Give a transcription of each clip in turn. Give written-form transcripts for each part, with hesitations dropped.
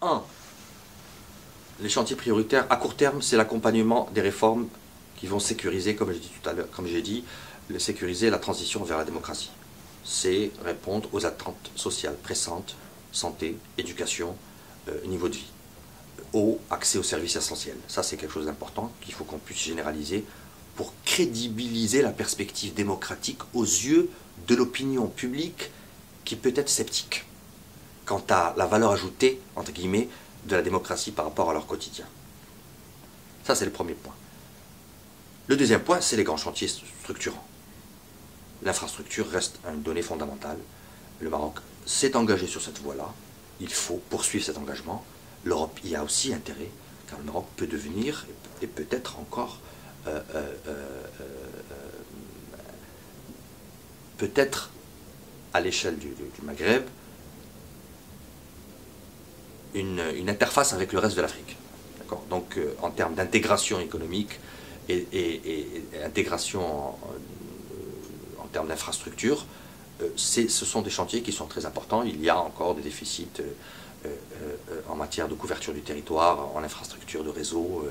Un, les chantiers prioritaires à court terme, c'est l'accompagnement des réformes qui vont sécuriser, comme j'ai dit tout à l'heure, sécuriser la transition vers la démocratie. C'est répondre aux attentes sociales pressantes, santé, éducation, niveau de vie, eau, accès aux services essentiels. Ça, c'est quelque chose d'important qu'il faut qu'on puisse généraliser pour crédibiliser la perspective démocratique aux yeux de l'opinion publique qui peut être sceptique quant à la valeur ajoutée, entre guillemets, de la démocratie par rapport à leur quotidien. Ça, c'est le premier point. Le deuxième point, c'est les grands chantiers structurants. L'infrastructure reste une donnée fondamentale. Le Maroc s'est engagé sur cette voie-là. Il faut poursuivre cet engagement. L'Europe y a aussi intérêt, car le Maroc peut devenir, et peut-être encore, peut-être à l'échelle du Maghreb, une interface avec le reste de l'Afrique. Donc en termes d'intégration économique et intégration en termes d'infrastructure, ce sont des chantiers qui sont très importants. Il y a encore des déficits en matière de couverture du territoire, en infrastructure de réseau,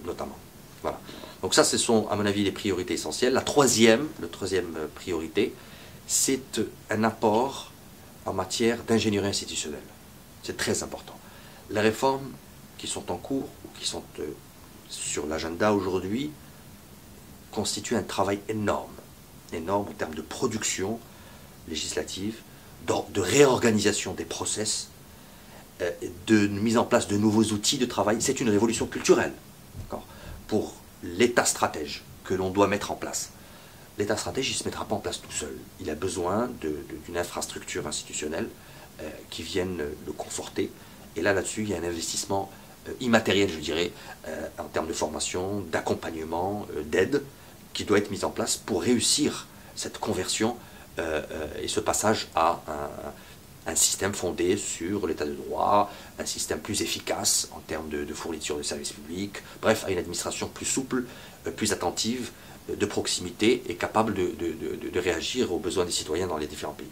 notamment. Voilà. Donc ça, ce sont, à mon avis, les priorités essentielles. La troisième priorité, c'est un apport en matière d'ingénierie institutionnelle. C'est très important. Les réformes qui sont en cours ou qui sont sur l'agenda aujourd'hui constituent un travail énorme en termes de production législative, de réorganisation des process, de mise en place de nouveaux outils de travail. C'est une révolution culturelle pour l'État stratège que l'on doit mettre en place. L'État stratège, il ne se mettra pas en place tout seul. Il a besoin d'une infrastructure institutionnelle qui vienne le conforter. Et là-dessus, il y a un investissement immatériel, je dirais, en termes de formation, d'accompagnement, d'aide, qui doit être mis en place pour réussir cette conversion et ce passage à un système fondé sur l'état de droit, un système plus efficace en termes de fourniture de services publics, bref, à une administration plus souple, plus attentive, de proximité et capable de réagir aux besoins des citoyens dans les différents pays.